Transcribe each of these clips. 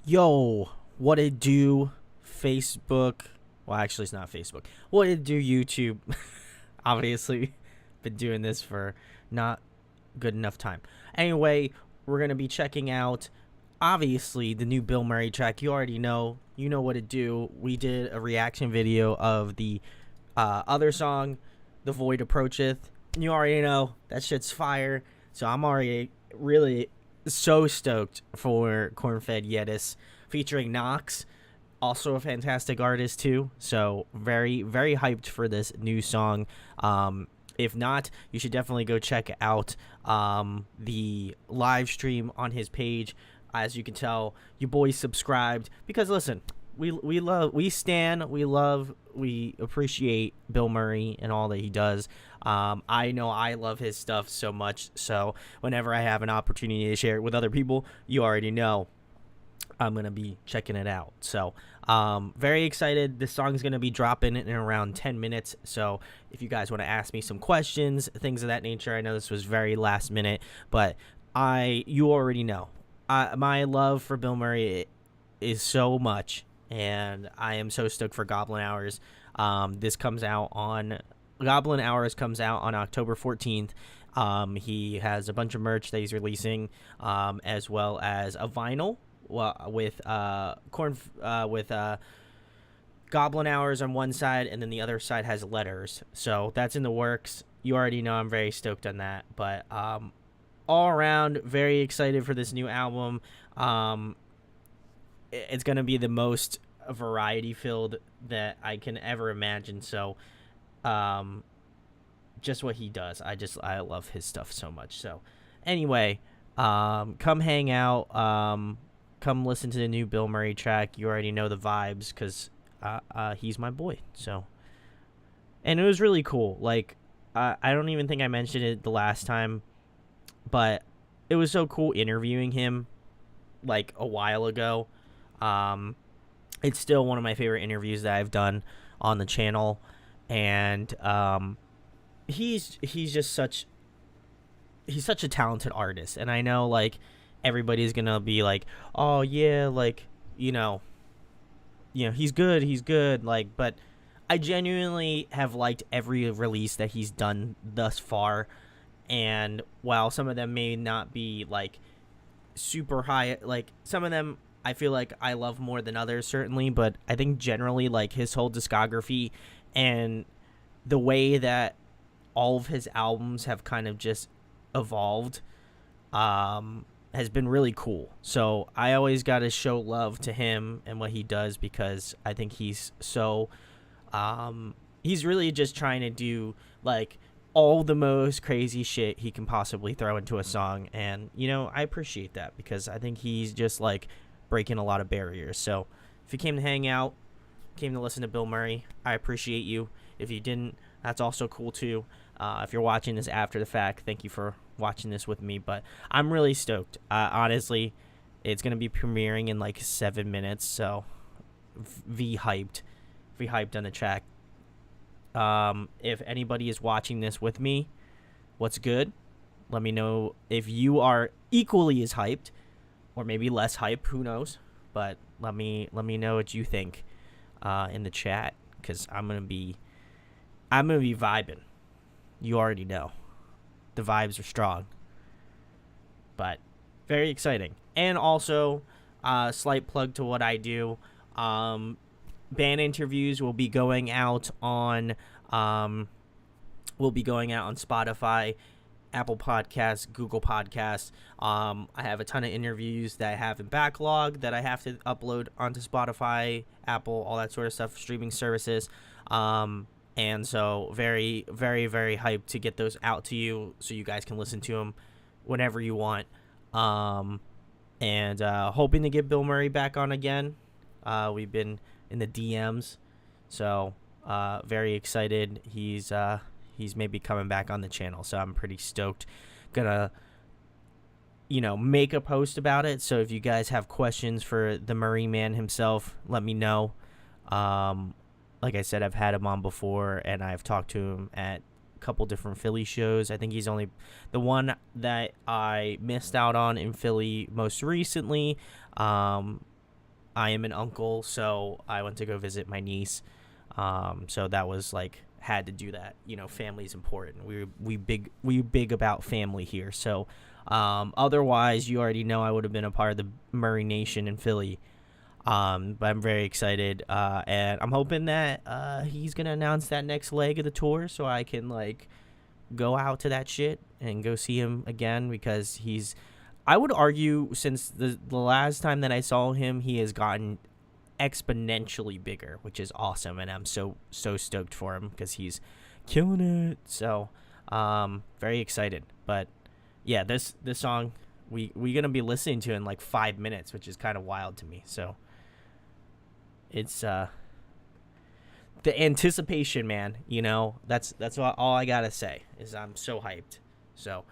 Yo, what it do, Facebook? Well, actually, it's not Facebook. What it do, YouTube? Obviously, been doing this for not good enough time. Anyway, we're gonna be checking out, obviously, the new Bilmuri track. You already know. You know what it do. We did a reaction video of the other song, "The Void Approacheth." You already know that shit's fire. So I'm already really so stoked for Corn-Fed Yetis featuring Knox, also a fantastic artist too. So very very hyped for this new song. If not, you should definitely go check out the live stream on his page. As you can tell, your boy's subscribed because listen, we love, we stan, we love, we appreciate Bilmuri and all that he does. I know I love his stuff so much, so whenever I have an opportunity to share it with other people, you already know I'm gonna be checking it out. So very excited. This song's gonna be dropping in around 10 minutes, so if you guys want to ask me some questions, things of that nature, I know this was very last minute, but you already know my love for Bilmuri is so much, and I am so stoked for Goblin Hours. Goblin Hours comes out on October 14th. He has a bunch of merch that he's releasing, as well as a vinyl with Goblin Hours on one side, and then the other side has letters. So that's in the works. You already know I'm very stoked on that. But all around, very excited for this new album. It's gonna be the most variety filled that I can ever imagine. So just what he does, I love his stuff so much. So anyway, come hang out, come listen to the new Bilmuri track. You already know the vibes because he's my boy. So, and it was really cool. Like I don't even think I mentioned it the last time, but it was so cool interviewing him like a while ago. It's still one of my favorite interviews that I've done on the channel, and he's such a talented artist, and I know like everybody's gonna be like, oh yeah, like he's good, like, but I genuinely have liked every release that he's done thus far, and while some of them may not be like super high, like some of them I feel like I love more than others, certainly, but I think generally like his whole discography and the way that all of his albums have kind of just evolved has been really cool. So I always got to show love to him and what he does, because I think he's so he's really just trying to do like all the most crazy shit he can possibly throw into a song, and I appreciate that because I think he's just like breaking a lot of barriers. So if you came to hang out, came to listen to Bilmuri, I appreciate you. If you didn't, that's also cool too. If you're watching this after the fact, thank you for watching this with me, but I'm really stoked. Honestly, it's going to be premiering in like 7 minutes, so V hyped on the track. If anybody is watching this with me, what's good? Let me know if you are equally as hyped, or maybe less hype, who knows, but let me know what you think in the chat, because I'm gonna be vibing. You already know the vibes are strong, but very exciting. And also slight plug to what I do. Band interviews will be going out on Spotify, Apple Podcasts, Google Podcasts. I have a ton of interviews that I have in backlog that I have to upload onto Spotify, Apple, all that sort of stuff, streaming services. And so very, very, very hyped to get those out to you so you guys can listen to them whenever you want. And hoping to get Bilmuri back on again. We've been in the DMs, so very excited. He's maybe coming back on the channel, so I'm pretty stoked. Gonna make a post about it, so if you guys have questions for the Murray man himself, let me know. Like I said, I've had him on before, and I've talked to him at a couple different Philly shows. I think he's only the one that I missed out on in Philly most recently. I am an uncle, so I went to go visit my niece. So that was like had to do that. You know, family's important. We big about family here. So otherwise, you already know I would have been a part of the Murray Nation in Philly. But I'm very excited, and I'm hoping that he's gonna announce that next leg of the tour, so I can like go out to that shit and go see him again, because he's, I would argue, since the last time that I saw him, he has gotten exponentially bigger, which is awesome, and I'm so stoked for him because he's killing it. So very excited. But yeah, this song we gonna be listening to in like 5 minutes, which is kind of wild to me. So it's the anticipation, man. You know, that's all I gotta say is I'm so hyped. So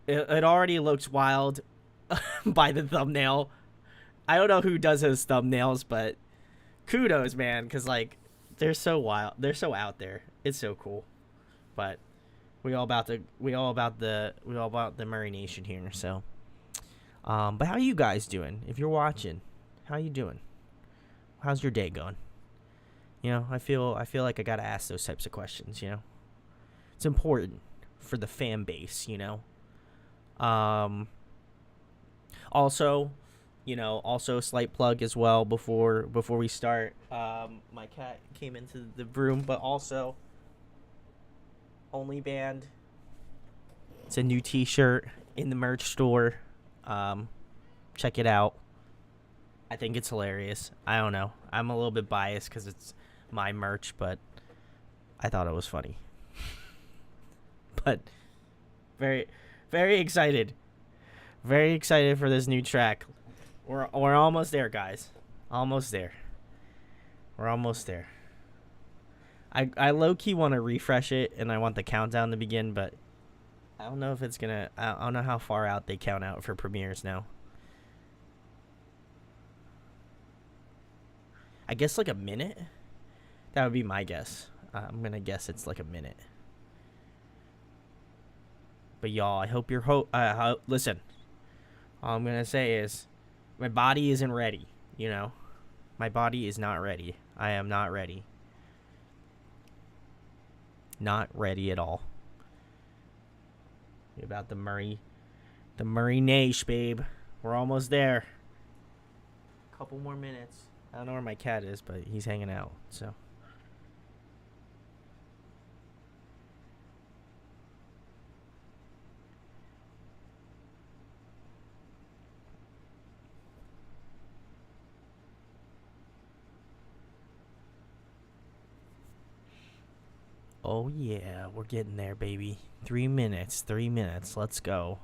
it already looks wild by the thumbnail. I don't know who does his thumbnails, but kudos, man, because like they're so wild, they're so out there. It's so cool. But we all about the Murray Nation here. So but how you guys doing? If you're watching, how you doing? How's your day going? You know, I feel like I gotta ask those types of questions. You know, it's important for the fan base. You know, also, you know, also a slight plug as well before we start. My cat came into the room, but also Only Band. It's a new T-shirt in the merch store. Check it out. I think it's hilarious. I don't know. I'm a little bit biased because it's my merch, but I thought it was funny. But very, very excited. Very excited for this new track. We're almost there, guys. Almost there. We're almost there. I low-key want to refresh it, and I want the countdown to begin, but I don't know if it's gonna... I don't know how far out they count out for premieres now. I guess like a minute? That would be my guess. I'm gonna guess it's like a minute. But y'all, I hope you're... listen. All I'm gonna say is... my body isn't ready, you know? My body is not ready. I am not ready. Not ready at all. About the Murray Nash, babe. We're almost there. Couple more minutes. I don't know where my cat is, but he's hanging out, so. Oh yeah, we're getting there, baby. 3 minutes. Let's go.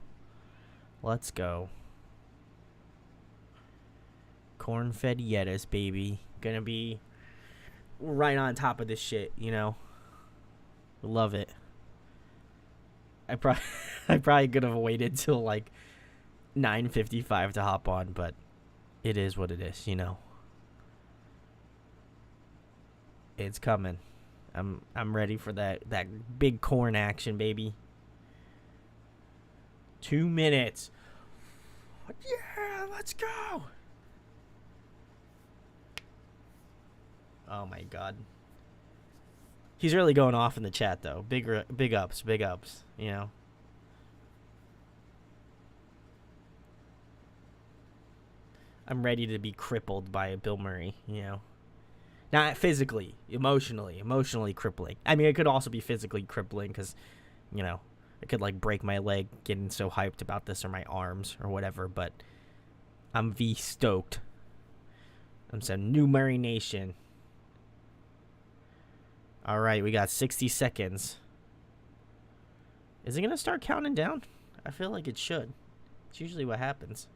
Corn-Fed Yetis, baby. Gonna be right on top of this shit, you know. Love it. I probably could have waited till like 9:55 to hop on, but it is what it is, you know. It's coming. I'm ready for that big corn action, baby. 2 minutes. Yeah, let's go. Oh my god. He's really going off in the chat though. Big ups, you know. I'm ready to be crippled by Bilmuri, you know. Not physically, emotionally crippling. I mean, it could also be physically crippling because, you know, it could like break my leg getting so hyped about this, or my arms or whatever, but I'm stoked. I'm some new Murray Nation. All right, we got 60 seconds. Is it going to start counting down? I feel like it should. It's usually what happens.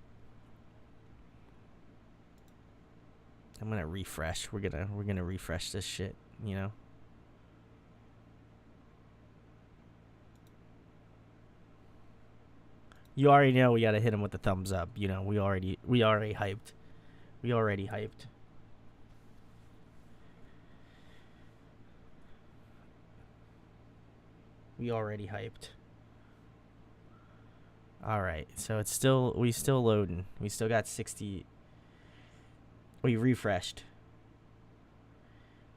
I'm going to refresh. We're going to refresh this shit, you know. You already know we got to hit him with the thumbs up, you know. We already hyped. We already hyped. All right, so we still loading. We still got 60. We refreshed.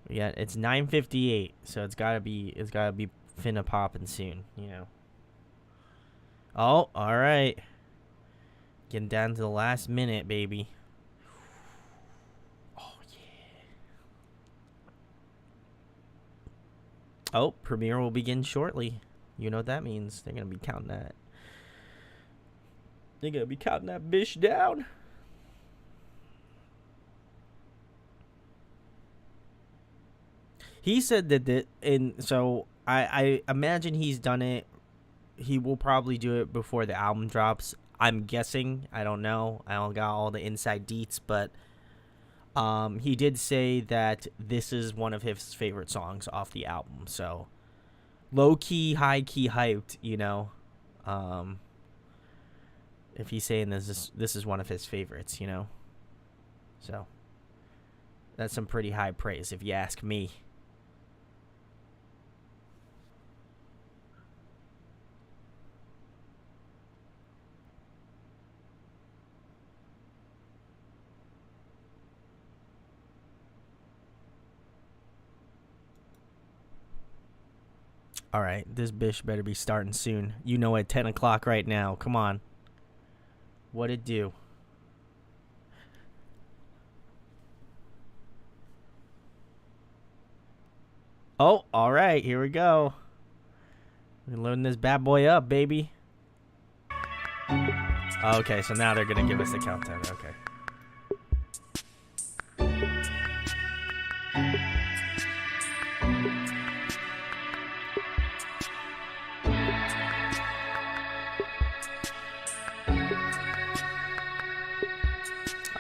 Yeah, it's 9:58, so it's gotta be finna poppin' soon, you know. Oh, all right. Getting down to the last minute, baby. Oh yeah. Oh, premiere will begin shortly. You know what that means? They're gonna be counting that. They're gonna be counting that bitch down. He said that so I imagine he's done it. He will probably do it before the album drops. I'm guessing. I don't know. I don't got all the inside deets, but he did say that this is one of his favorite songs off the album. So low key, high key hyped, you know. If he's saying this is one of his favorites, you know. So that's some pretty high praise if you ask me. All right, this bitch better be starting soon. You know, at 10 o'clock right now. Come on. What it do? Oh, all right. Here we go. We're loading this bad boy up, baby. Okay, so now they're going to give us the countdown. Okay.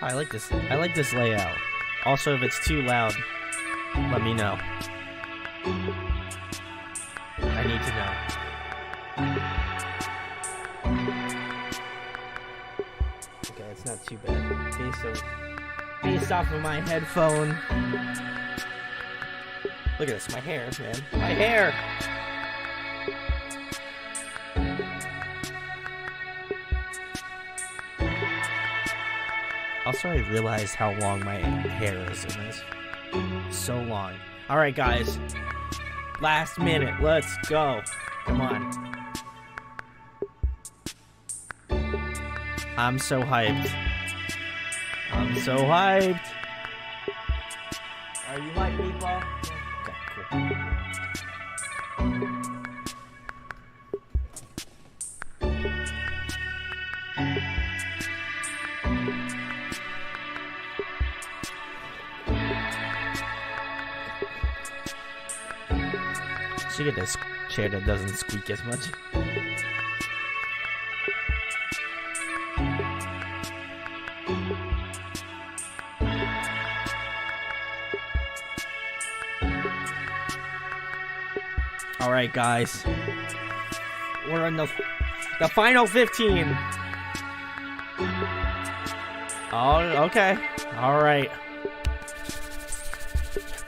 I like this. I like this layout. Also, if it's too loud, let me know. I need to know. Okay, it's not too bad. Okay, so based off of my headphone. Look at this, my hair, man. My hair! Also, I realized how long my hair is in this. So long. Alright, guys. Last minute. Let's go. Come on. I'm so hyped. I'm so hyped. Are you hyped, meatball? Okay, cool. Should get this chair that doesn't squeak as much. All right, guys, we're in the final 15. Oh, okay. All right.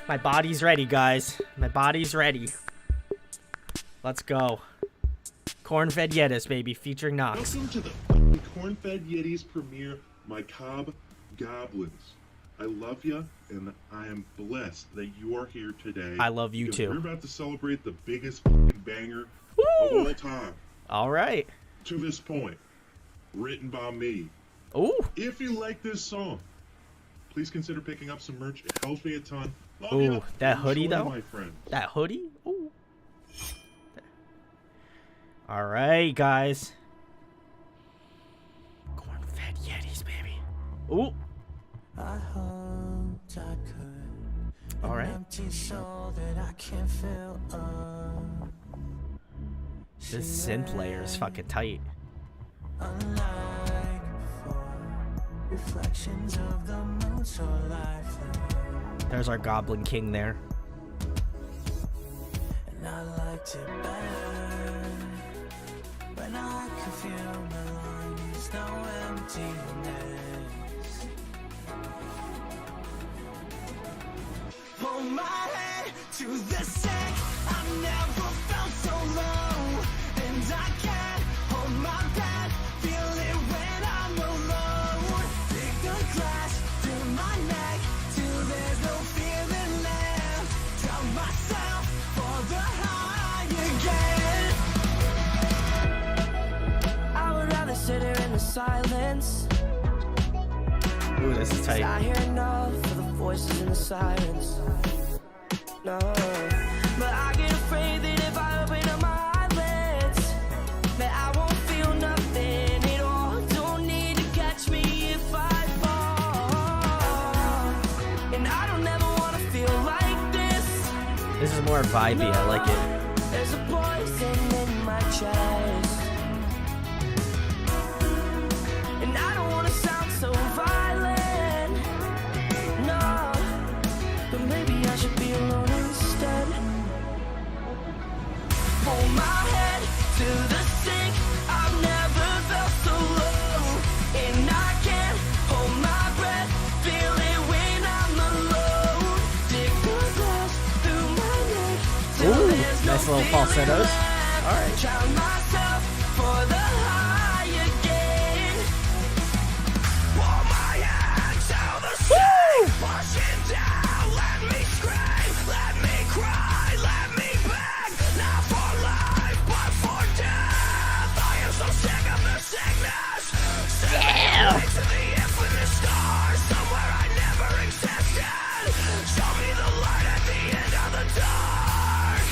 My body's ready, guys. My body's ready. Let's go. Corn-Fed Yetis, baby, featuring Knox. Welcome to the Corn-Fed Yetis premiere, my cob goblins. I love you, and I am blessed that you are here today. I love you too. We're about to celebrate the biggest banger Woo! of all time. All right. To this point, written by me. Ooh. If you like this song, please consider picking up some merch. It helps me a ton. Love Ooh, you. that hoodie Enjoy, though. my friends. That hoodie. Ooh. All right, guys. Corn-Fed Yetis, baby. Ooh. I hoped I could. All right. An empty soul that I can't fill up. This synth layer is fucking tight. Unlike before, reflections of the moon so lifeless. There's our Goblin King there. And I liked it better when I could feel my lungs, no emptiness. Hold my head to the sand. I've never felt so low, and I can't hold my breath. Feel it when I'm alone. Take the glass to my neck. sit here in the silence. Ooh, this is tight. I hear enough of the voices in the silence. No, but I get afraid that if I open up my eyelids, that I won't feel nothing at all. Don't need to catch me if I fall. And I don't ever want to feel like this. This is more vibey. I like it. There's a poison in my chest. And I don't want to sound so violent. No, but maybe I should be alone instead. Hold my head to the sink. I've never felt so low. And I can't hold my breath. Feel it when I'm alone. Dig the glass through my neck. Ooh, nice little falsettos. All right. Try myself for the high again. Pull my hand to the sink. Pushing down. Let me scream. Let me cry. Let me beg. Not for life, but for death. I am so sick of the sickness. Send me to the infinite stars. Somewhere I never existed. Show me the light at the end of the dark.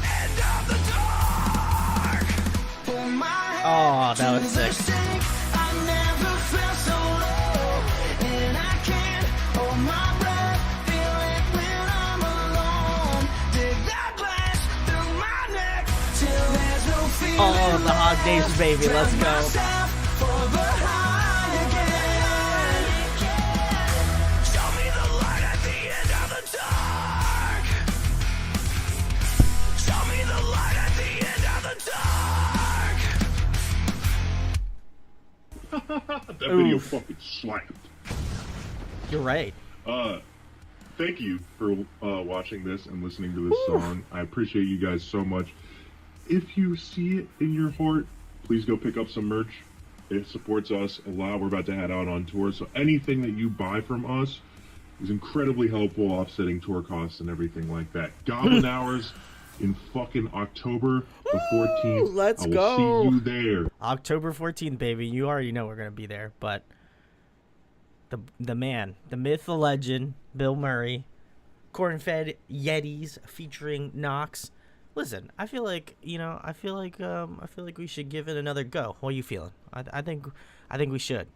End of the dark. Pull my head Oh, that was to the sick. sink. I never felt so low. And I can't hold my breath. Feel it when I'm alone. Dig that glass through my neck till there's no feeling Oh, the hot days, left. baby. Let's Drown go. myself for the high again. Show me the light at the end of the dark. Show me the light at the end of the dark. That video Oof. fucking slapped. You're right. Thank you for watching this and listening to this song. I appreciate you guys so much. If you see it in your heart, please go pick up some merch. It supports us a lot. We're about to head out on tour, so anything that you buy from us is incredibly helpful, offsetting tour costs and everything like that. Goblin Hours in fucking October the 14th. let's I will go. see you there. October 14th, baby. You already know we're gonna be there, but the man, the myth, the legend, Bilmuri, Corn-Fed Yetis featuring Knox. Listen, I feel like we should give it another go. What are you feeling? I think we should,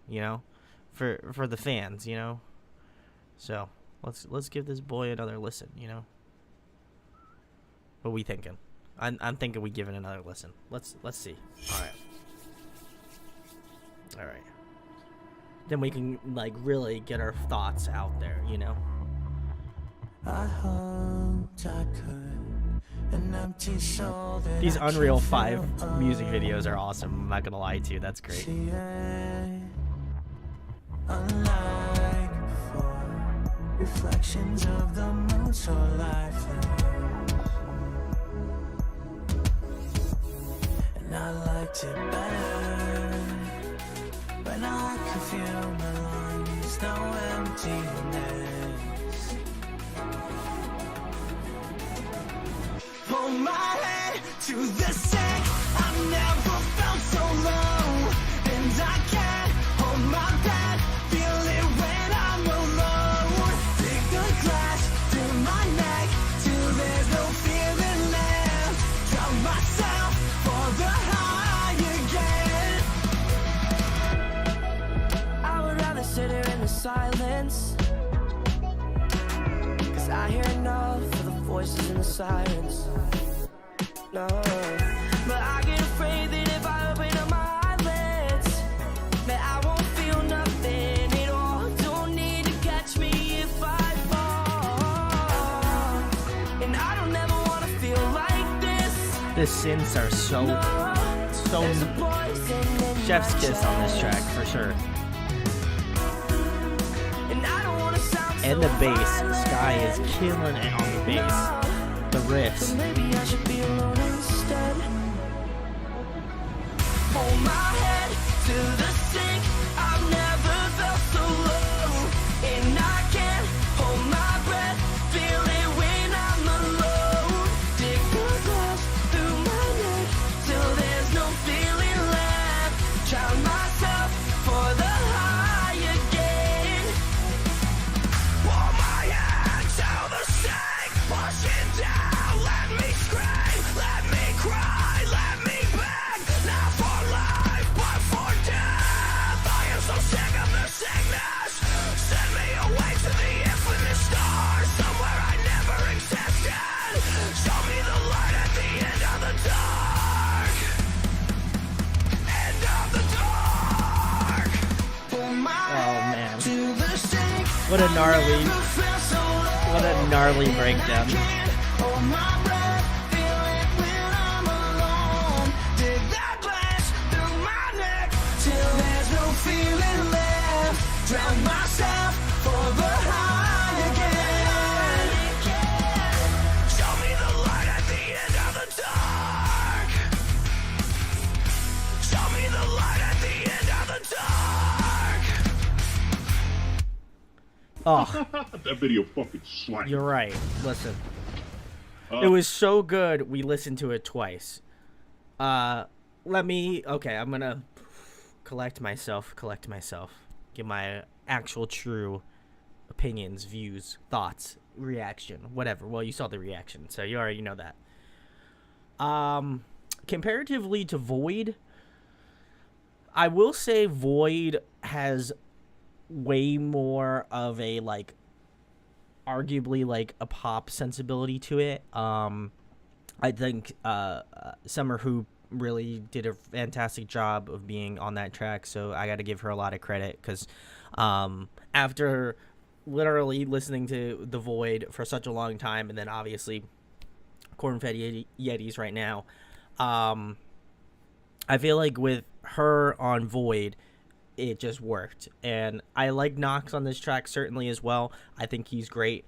for the fans, So let's give this boy another listen, What are we thinking? I'm thinking we give it another listen. Let's see. All right. Then we can really get our thoughts out there, I hoped I could, an empty soul that These I Unreal can't 5 feel music videos are awesome. I'm not gonna lie to you. That's great. see it. Unlike before, reflections of the moon so lifeless. And I liked it better when I could feel my lungs, no emptiness. Pull my head to the sink. I've never felt so low, and I can't hold my breath. Feel it when I'm alone. Dig the glass through my neck till there's no feeling left. Drown myself for the high again. I would rather sit here in the silence, 'cause I hear enough of the voices in the silence. No, but I get afraid that if I open up my eyelids, that I won't feel nothing at all. Don't need to catch me if I fall. And I don't ever want to feel like this. The synths are so There's a poison in chef's my kiss on this track for sure. And I don't want to sound And the so bass, violent. Sky is killing it on the bass. The riffs. Maybe I should be alone instead. Hold my head to the sink. I've never felt so low, and I can't hold my breath. Feel it when I'm alone. Dig the glass through my neck till there's no feeling left. What a gnarly breakdown. Drown myself for the high again. Show me the light at the end of the dark. Show me the light at the end of the dark. Oh, That video fucking slapped. you're right. Listen. It was so good, we listened to it twice. I'm gonna collect myself. Give my actual true opinions, views, thoughts, reaction, whatever. Well, you saw the reaction, so you already know that. Comparatively to Void, I will say Void has way more of a, like, arguably, like, a pop sensibility to it. I think Summer Hoop really did a fantastic job of being on that track, so I got to give her a lot of credit, because after literally listening to The Void for such a long time, and then obviously Corn-Fed Yetis right now, I feel like with her on Void, it just worked. And I like Knox on this track certainly as well. I think he's great.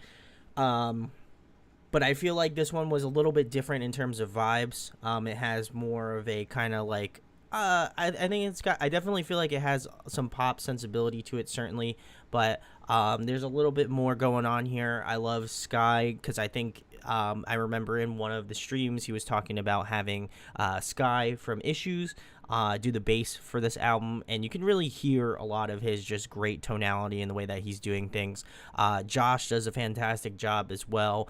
But I feel like this one was a little bit different in terms of vibes. It has more of a kind of like, I think it's got, I definitely feel like it has some pop sensibility to it, certainly. But there's a little bit more going on here. I love Sky, because I think, I remember in one of the streams he was talking about having Sky from Issues do the bass for this album, and you can really hear a lot of his just great tonality in the way that he's doing things. Josh does a fantastic job as well,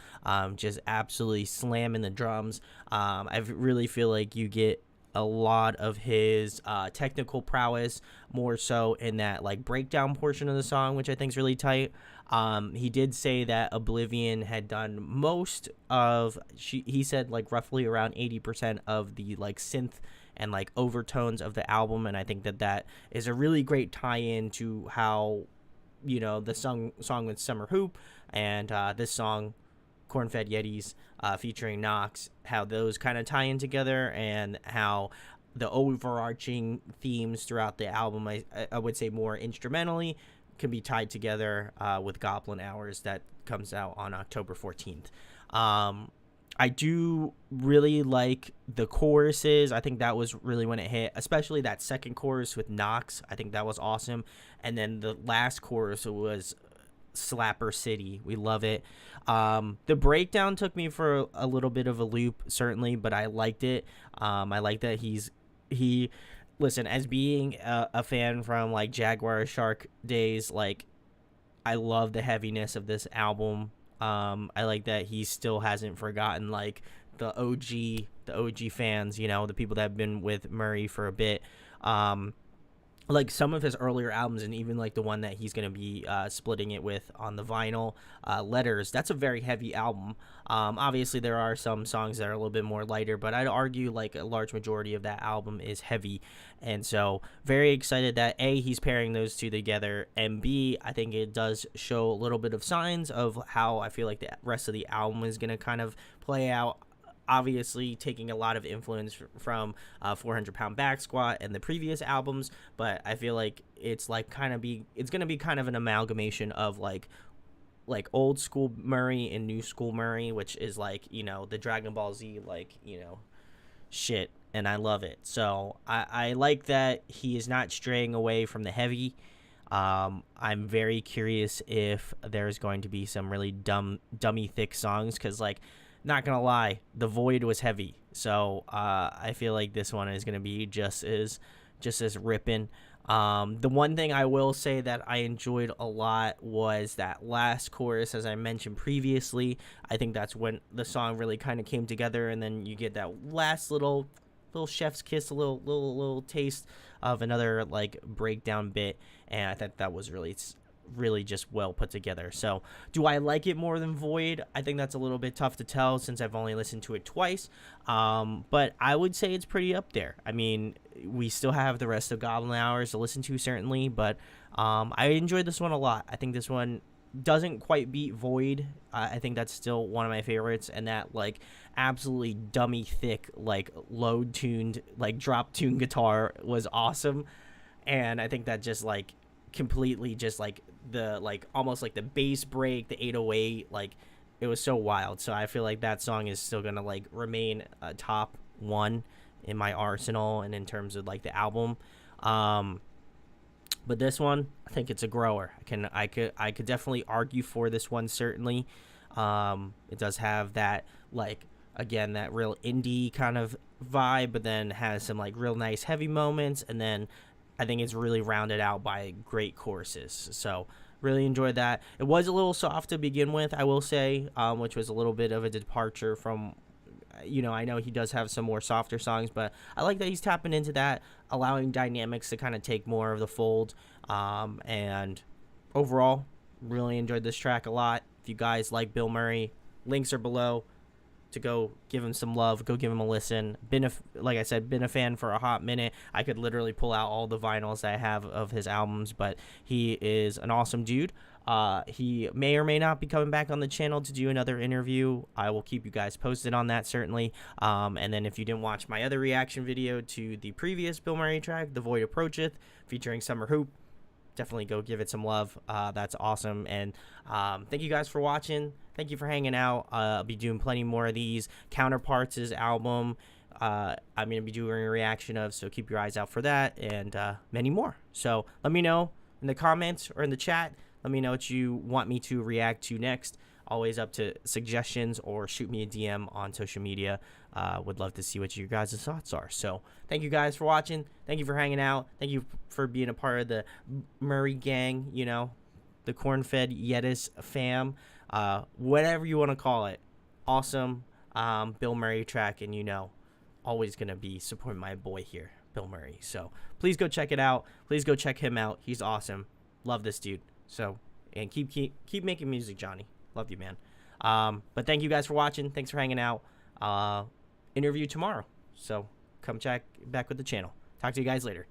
just absolutely slamming the drums. I really feel like you get a lot of his technical prowess more so in that like breakdown portion of the song, which I think is really tight. He did say that Oblivion had done most of, he said like roughly around 80% of the like synth and like overtones of the album, and I think that is a really great tie-in to how, you know, the song with Summer Hoop and this song Corn-Fed Yetis featuring Knox, how those kind of tie in together, and how the overarching themes throughout the album, I would say more instrumentally, can be tied together with Goblin Hours that comes out on October 14th. I do really like the choruses. I think that was really when it hit, especially that second chorus with Knox. I think that was awesome. And then the last chorus was Slapper City. We love it. The breakdown took me for a little bit of a loop, certainly, but I liked it. I like that he listen, as being a fan from like Jaguar Shark days, like I love the heaviness of this album. I like that he still hasn't forgotten like the OG fans, you know, the people that have been with Murray for a bit. Like some of his earlier albums, and even like the one that he's going to be splitting it with on the vinyl, Letters, that's a very heavy album. Obviously there are some songs that are a little bit more lighter, but I'd argue like a large majority of that album is heavy. And so very excited that A, he's pairing those two together, and B, I think it does show a little bit of signs of how I feel like the rest of the album is going to kind of play out. Obviously taking a lot of influence from 400 Pound Back Squat and the previous albums, but I feel like it's like it's gonna be kind of an amalgamation of like old school Murray and new school Murray, which is like, you know, the Dragon Ball Z, like, you know, shit, and I love it. So I like that he is not straying away from the heavy. I'm very curious if there's going to be some really dummy thick songs, because like, not gonna lie, The Void was heavy, so I feel like this one is gonna be just as ripping. The one thing I will say that I enjoyed a lot was that last chorus, as I mentioned previously. I think that's when the song really kind of came together, and then you get that last little chef's kiss, a little taste of another like breakdown bit, and I thought that was really just well put together. So do I like it more than Void? I think that's a little bit tough to tell since I've only listened to it twice, but I would say it's pretty up there. I mean, we still have the rest of Goblin Hours to listen to, certainly, but I enjoyed this one a lot. I think this one doesn't quite beat Void. I think that's still one of my favorites, and that like absolutely dummy thick like load tuned like drop tune guitar was awesome. And I think that just like completely just like the like almost like the bass break, the 808, like it was so wild. So I feel like that song is still gonna like remain a top one in my arsenal and in terms of like the album. But this one, I think it's a grower. I could definitely argue for this one, certainly. It does have that like again that real indie kind of vibe, but then has some like real nice heavy moments, and then I think it's really rounded out by great choruses. So really enjoyed that. It was a little soft to begin with, I will say, which was a little bit of a departure from, I know he does have some more softer songs, but I like that he's tapping into that, allowing dynamics to kind of take more of the fold. And overall, really enjoyed this track a lot. If you guys like Bilmuri, links are below to go give him some love, go give him a listen. Like I said, been a fan for a hot minute. I could literally pull out all the vinyls that I have of his albums, but he is an awesome dude. He may or may not be coming back on the channel to do another interview. I will keep you guys posted on that, certainly. And then if you didn't watch my other reaction video to the previous Bilmuri track, The Void Approacheth, featuring Summer Hoop, definitely go give it some love. That's awesome. And thank you guys for watching. Thank you for hanging out. I'll be doing plenty more of these. Counterparts' album, I'm going to be doing a reaction of, so keep your eyes out for that, and many more. So let me know in the comments or in the chat. Let me know what you want me to react to next. Always up to suggestions, or shoot me a DM on social media. Would love to see what you guys' thoughts are. So thank you guys for watching. Thank you for hanging out. Thank you for being a part of the Murray gang, the Corn-Fed Yetis fam. Whatever you want to call it. Awesome Bilmuri track, and always going to be supporting my boy here, Bilmuri. So please go check it out. Please go check him out. He's awesome. Love this dude. So, and keep making music, Johnny. Love you, man. But thank you guys for watching. Thanks for hanging out. Interview tomorrow. So come check back with the channel. Talk to you guys later.